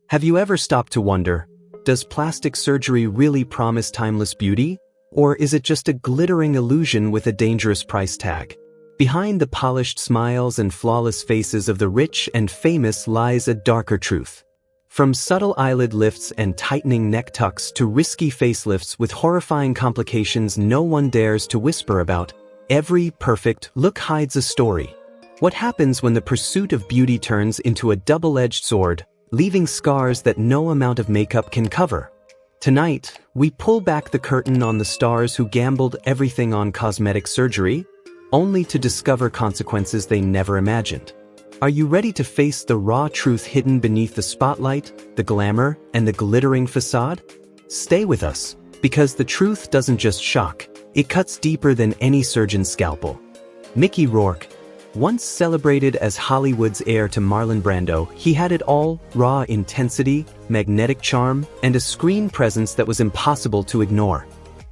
Have you ever stopped to wonder, does plastic surgery really promise timeless beauty? Or is it just a glittering illusion with a dangerous price tag? Behind the polished smiles and flawless faces of the rich and famous lies a darker truth. From subtle eyelid lifts and tightening neck tucks to risky facelifts with horrifying complications no one dares to whisper about, every perfect look hides a story. What happens when the pursuit of beauty turns into a double-edged sword, leaving scars that no amount of makeup can cover? Tonight, we pull back the curtain on the stars who gambled everything on cosmetic surgery, only to discover consequences they never imagined. Are you ready to face the raw truth hidden beneath the spotlight, the glamour, and the glittering facade? Stay with us, because the truth doesn't just shock, it cuts deeper than any surgeon's scalpel. Mickey Rourke. Once celebrated as Hollywood's heir to Marlon Brando, he had it all: raw intensity, magnetic charm, and a screen presence that was impossible to ignore.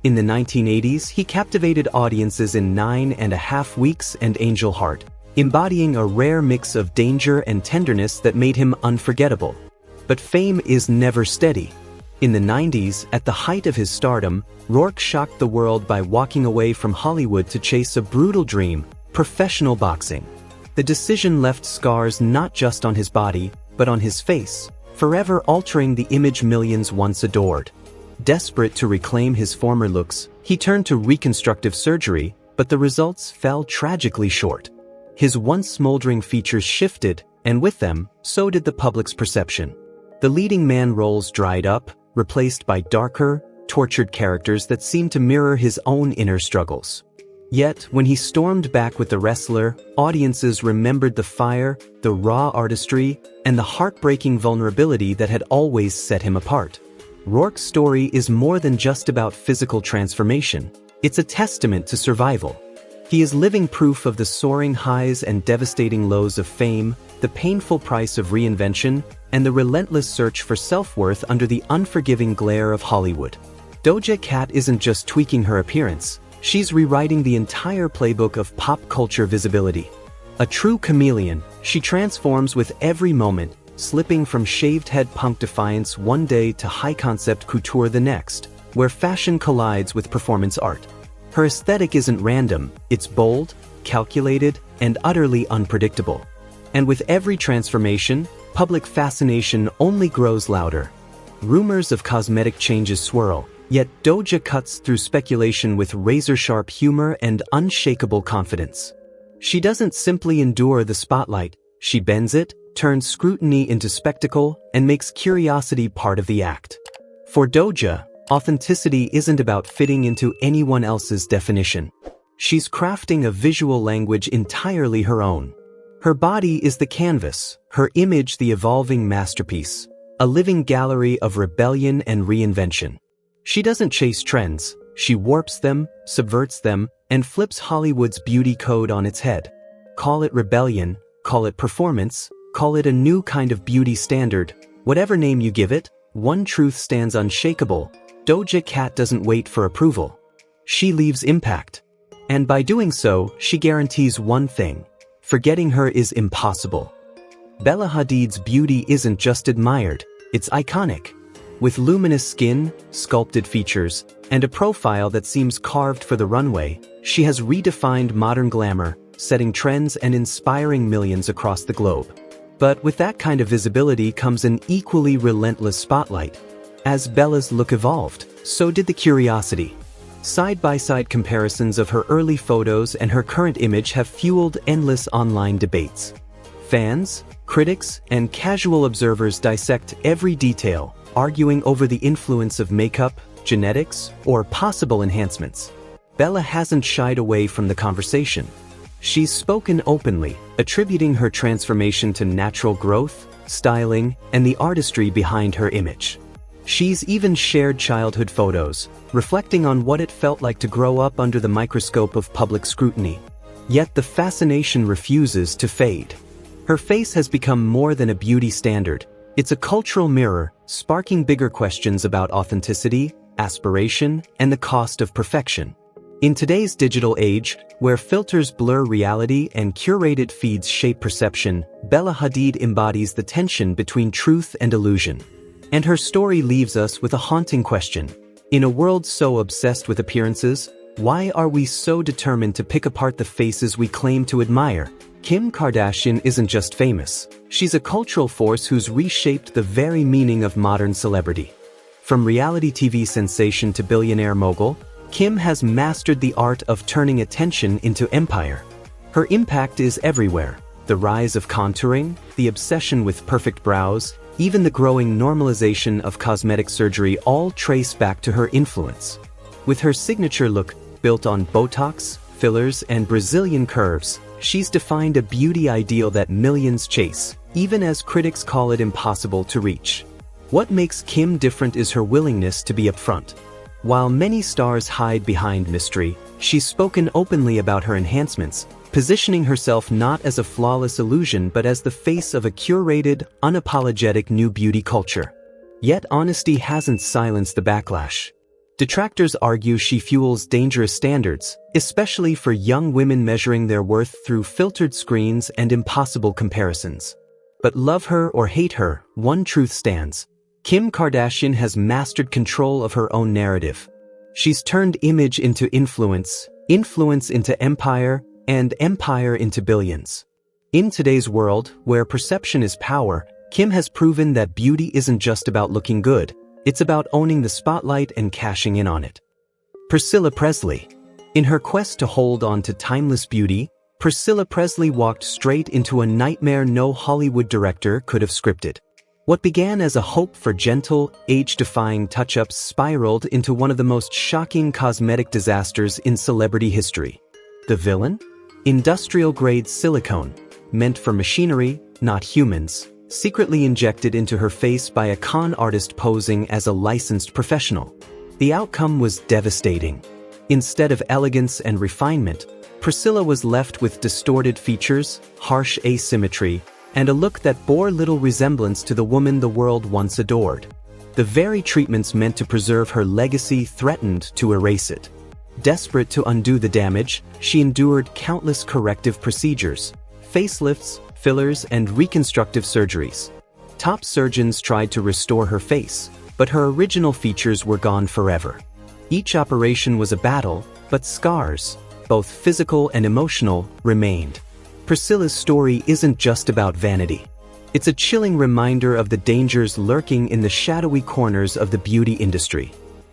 In the 1980s, he captivated audiences in 9.5 Weeks and Angel Heart, embodying a rare mix of danger and tenderness that made him unforgettable. But fame is never steady. In the 90s, at the height of his stardom, Rourke shocked the world by walking away from Hollywood to chase a brutal dream: professional boxing. The decision left scars not just on his body, but on his face, forever altering the image millions once adored. Desperate to reclaim his former looks, he turned to reconstructive surgery, but the results fell tragically short. His once smoldering features shifted, and with them, so did the public's perception. The leading man roles dried up, replaced by darker, tortured characters that seemed to mirror his own inner struggles. Yet, when he stormed back with The Wrestler, audiences remembered the fire, the raw artistry, and the heartbreaking vulnerability that had always set him apart. Rourke's story is more than just about physical transformation. It's a testament to survival. He is living proof of the soaring highs and devastating lows of fame, the painful price of reinvention, and the relentless search for self-worth under the unforgiving glare of Hollywood. Doja Cat isn't just tweaking her appearance, she's rewriting the entire playbook of pop culture visibility. A true chameleon, she transforms with every moment, slipping from shaved-head punk defiance one day to high-concept couture the next, where fashion collides with performance art. Her aesthetic isn't random, it's bold, calculated, and utterly unpredictable. And with every transformation, public fascination only grows louder. Rumors of cosmetic changes swirl, yet Doja cuts through speculation with razor-sharp humor and unshakable confidence. She doesn't simply endure the spotlight, she bends it, turns scrutiny into spectacle, and makes curiosity part of the act. For Doja, authenticity isn't about fitting into anyone else's definition. She's crafting a visual language entirely her own. Her body is the canvas, her image the evolving masterpiece, a living gallery of rebellion and reinvention. She doesn't chase trends, she warps them, subverts them, and flips Hollywood's beauty code on its head. Call it rebellion, call it performance, call it a new kind of beauty standard, whatever name you give it, one truth stands unshakable: Doja Cat doesn't wait for approval. She leaves impact. And by doing so, she guarantees one thing: forgetting her is impossible. Bella Hadid's beauty isn't just admired, it's iconic. With luminous skin, sculpted features, and a profile that seems carved for the runway, she has redefined modern glamour, setting trends and inspiring millions across the globe. But with that kind of visibility comes an equally relentless spotlight. As Bella's look evolved, so did the curiosity. Side-by-side comparisons of her early photos and her current image have fueled endless online debates. Fans, critics, and casual observers dissect every detail, arguing over the influence of makeup, genetics, or possible enhancements. Bella hasn't shied away from the conversation. She's spoken openly, attributing her transformation to natural growth, styling, and the artistry behind her image. She's even shared childhood photos, reflecting on what it felt like to grow up under the microscope of public scrutiny. Yet the fascination refuses to fade. Her face has become more than a beauty standard. It's a cultural mirror, sparking bigger questions about authenticity, aspiration, and the cost of perfection. In today's digital age, where filters blur reality and curated feeds shape perception, Bella Hadid embodies the tension between truth and illusion. And her story leaves us with a haunting question. In a world so obsessed with appearances, why are we so determined to pick apart the faces we claim to admire? Kim Kardashian isn't just famous. She's a cultural force who's reshaped the very meaning of modern celebrity. From reality TV sensation to billionaire mogul, Kim has mastered the art of turning attention into empire. Her impact is everywhere. The rise of contouring, the obsession with perfect brows, even the growing normalization of cosmetic surgery all trace back to her influence. With her signature look, built on Botox, fillers, and Brazilian curves, she's defined a beauty ideal that millions chase, even as critics call it impossible to reach. What makes Kim different is her willingness to be upfront. While many stars hide behind mystery, she's spoken openly about her enhancements, positioning herself not as a flawless illusion but as the face of a curated, unapologetic new beauty culture. Yet honesty hasn't silenced the backlash. Detractors argue she fuels dangerous standards, especially for young women measuring their worth through filtered screens and impossible comparisons. But love her or hate her, one truth stands. Kim Kardashian has mastered control of her own narrative. She's turned image into influence, influence into empire, and empire into billions. In today's world, where perception is power, Kim has proven that beauty isn't just about looking good, it's about owning the spotlight and cashing in on it. Priscilla Presley. In her quest to hold on to timeless beauty, Priscilla Presley walked straight into a nightmare no Hollywood director could have scripted. What began as a hope for gentle, age-defying touch-ups spiraled into one of the most shocking cosmetic disasters in celebrity history. The villain? Industrial-grade silicone, meant for machinery, not humans, secretly injected into her face by a con artist posing as a licensed professional. The outcome was devastating. Instead of elegance and refinement, Priscilla was left with distorted features, harsh asymmetry, and a look that bore little resemblance to the woman the world once adored. The very treatments meant to preserve her legacy threatened to erase it. Desperate to undo the damage, she endured countless corrective procedures, facelifts, fillers, and reconstructive surgeries. Top surgeons tried to restore her face, but her original features were gone forever. Each operation was a battle, but scars, both physical and emotional, remained. Priscilla's story isn't just about vanity. It's a chilling reminder of the dangers lurking in the shadowy corners of the beauty industry.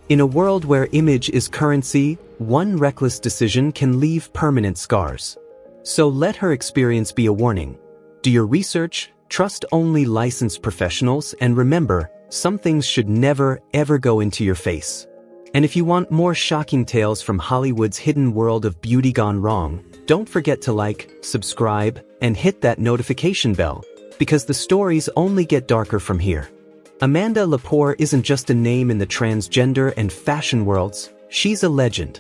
In a world where image is currency, one reckless decision can leave permanent scars. So let her experience be a warning. Do your research, trust only licensed professionals, and remember, some things should never, ever go into your face. And if you want more shocking tales from Hollywood's hidden world of beauty gone wrong, don't forget to like, subscribe, and hit that notification bell, because the stories only get darker from here. Amanda Lepore isn't just a name in the transgender and fashion worlds, she's a legend.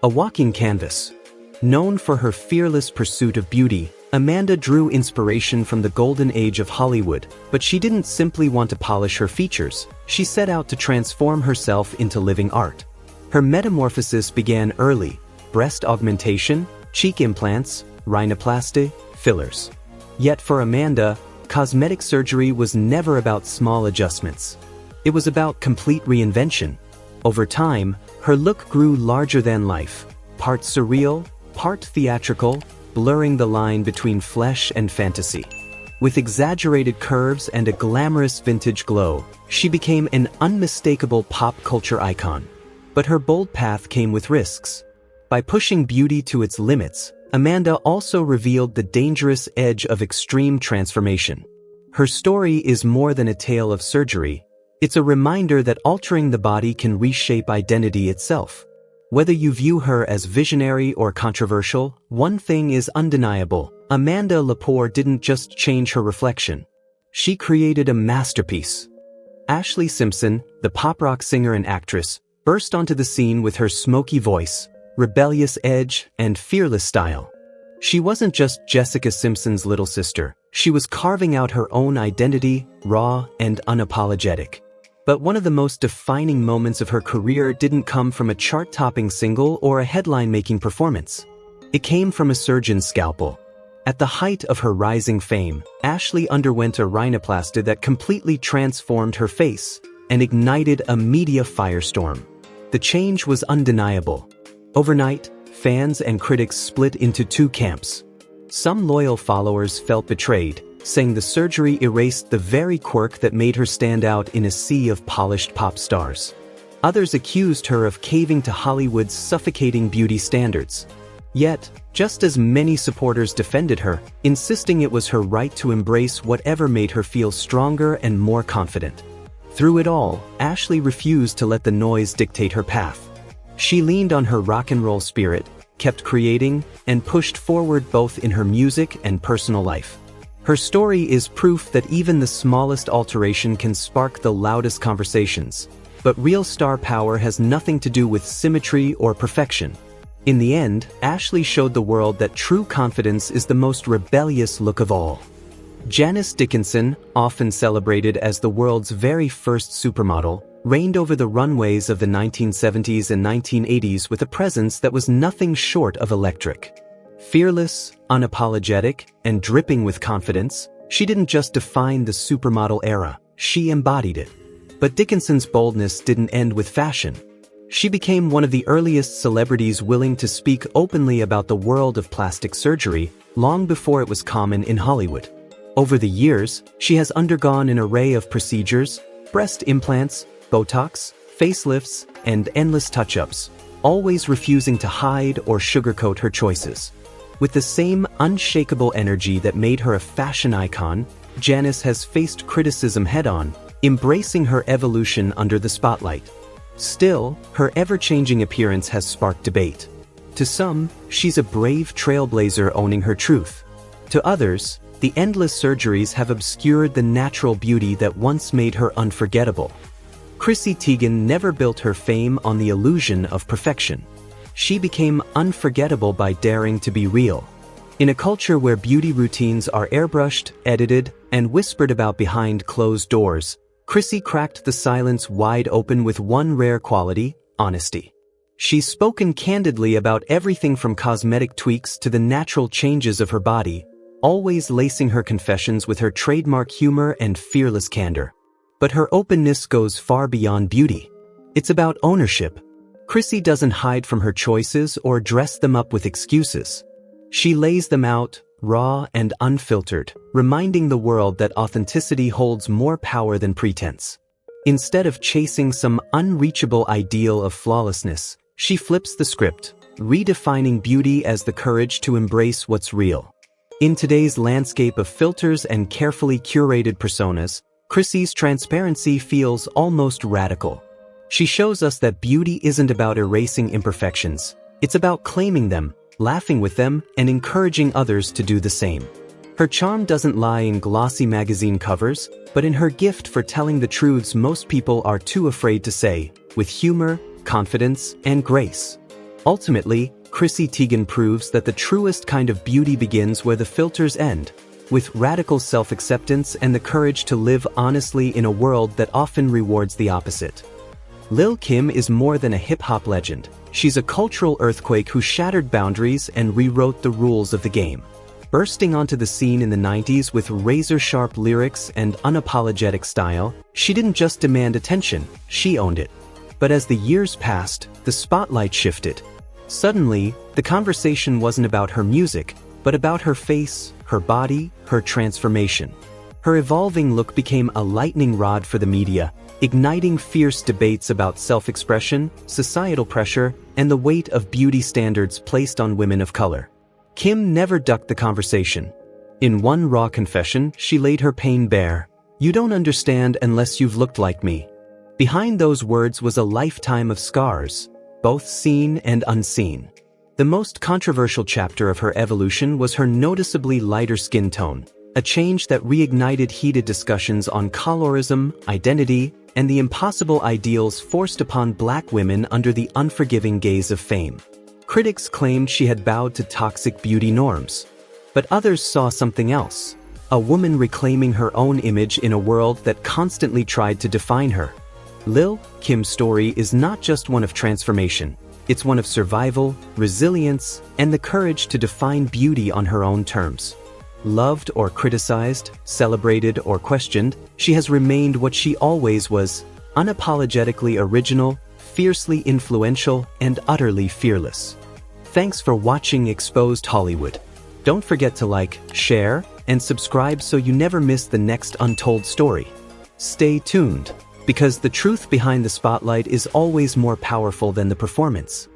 A walking canvas. Known for her fearless pursuit of beauty, Amanda drew inspiration from the golden age of Hollywood, but she didn't simply want to polish her features, she set out to transform herself into living art. Her metamorphosis began early: breast augmentation, cheek implants, rhinoplasty, fillers. Yet for Amanda, cosmetic surgery was never about small adjustments. It was about complete reinvention. Over time, her look grew larger than life, part surreal, part theatrical, blurring the line between flesh and fantasy. With exaggerated curves and a glamorous vintage glow, she became an unmistakable pop culture icon. But her bold path came with risks. By pushing beauty to its limits, Amanda also revealed the dangerous edge of extreme transformation. Her story is more than a tale of surgery. It's a reminder that altering the body can reshape identity itself. Whether you view her as visionary or controversial, one thing is undeniable: Amanda Lepore didn't just change her reflection. She created a masterpiece. Ashlee Simpson, the pop rock singer and actress, burst onto the scene with her smoky voice, rebellious edge, and fearless style. She wasn't just Jessica Simpson's little sister, she was carving out her own identity, raw and unapologetic. But one of the most defining moments of her career didn't come from a chart-topping single or a headline-making performance. It came from a surgeon's scalpel. At the height of her rising fame, Ashley underwent a rhinoplasty that completely transformed her face and ignited a media firestorm. The change was undeniable. Overnight, fans and critics split into two camps. Some loyal followers felt betrayed, saying the surgery erased the very quirk that made her stand out in a sea of polished pop stars. Others accused her of caving to Hollywood's suffocating beauty standards. Yet, just as many supporters defended her, insisting it was her right to embrace whatever made her feel stronger and more confident. Through it all, Ashley refused to let the noise dictate her path. She leaned on her rock and roll spirit, kept creating, and pushed forward both in her music and personal life. Her story is proof that even the smallest alteration can spark the loudest conversations. But real star power has nothing to do with symmetry or perfection. In the end, Ashley showed the world that true confidence is the most rebellious look of all. Janice Dickinson, often celebrated as the world's very first supermodel, reigned over the runways of the 1970s and 1980s with a presence that was nothing short of electric. Fearless, unapologetic, and dripping with confidence, she didn't just define the supermodel era, she embodied it. But Dickinson's boldness didn't end with fashion. She became one of the earliest celebrities willing to speak openly about the world of plastic surgery, long before it was common in Hollywood. Over the years, she has undergone an array of procedures: breast implants, Botox, facelifts, and endless touch-ups, always refusing to hide or sugarcoat her choices. With the same unshakable energy that made her a fashion icon, Janice has faced criticism head-on, embracing her evolution under the spotlight. Still, her ever-changing appearance has sparked debate. To some, she's a brave trailblazer owning her truth. To others, the endless surgeries have obscured the natural beauty that once made her unforgettable. Chrissy Teigen never built her fame on the illusion of perfection. She became unforgettable by daring to be real. In a culture where beauty routines are airbrushed, edited, and whispered about behind closed doors, Chrissy cracked the silence wide open with one rare quality: honesty. She's spoken candidly about everything from cosmetic tweaks to the natural changes of her body, always lacing her confessions with her trademark humor and fearless candor. But her openness goes far beyond beauty. It's about ownership. Chrissy doesn't hide from her choices or dress them up with excuses. She lays them out, raw and unfiltered, reminding the world that authenticity holds more power than pretense. Instead of chasing some unreachable ideal of flawlessness, she flips the script, redefining beauty as the courage to embrace what's real. In today's landscape of filters and carefully curated personas, Chrissy's transparency feels almost radical. She shows us that beauty isn't about erasing imperfections. It's about claiming them, laughing with them, and encouraging others to do the same. Her charm doesn't lie in glossy magazine covers, but in her gift for telling the truths most people are too afraid to say, with humor, confidence, and grace. Ultimately, Chrissy Teigen proves that the truest kind of beauty begins where the filters end, with radical self-acceptance and the courage to live honestly in a world that often rewards the opposite. Lil' Kim is more than a hip-hop legend. She's a cultural earthquake who shattered boundaries and rewrote the rules of the game. Bursting onto the scene in the 90s with razor-sharp lyrics and unapologetic style, she didn't just demand attention, she owned it. But as the years passed, the spotlight shifted. Suddenly, the conversation wasn't about her music, but about her face, her body, her transformation. Her evolving look became a lightning rod for the media, igniting fierce debates about self-expression, societal pressure, and the weight of beauty standards placed on women of color. Kim never ducked the conversation. In one raw confession, she laid her pain bare. "You don't understand unless you've looked like me." Behind those words was a lifetime of scars, both seen and unseen. The most controversial chapter of her evolution was her noticeably lighter skin tone, a change that reignited heated discussions on colorism, identity, and the impossible ideals forced upon Black women under the unforgiving gaze of fame. Critics claimed she had bowed to toxic beauty norms. But others saw something else: a woman reclaiming her own image in a world that constantly tried to define her. Lil Kim's story is not just one of transformation. It's one of survival, resilience, and the courage to define beauty on her own terms. Loved or criticized, celebrated or questioned, she has remained what she always was: unapologetically original, fiercely influential, and utterly fearless. Thanks for watching Exposed Hollywood. Don't forget to like, share, and subscribe so you never miss the next untold story. Stay tuned, because the truth behind the spotlight is always more powerful than the performance.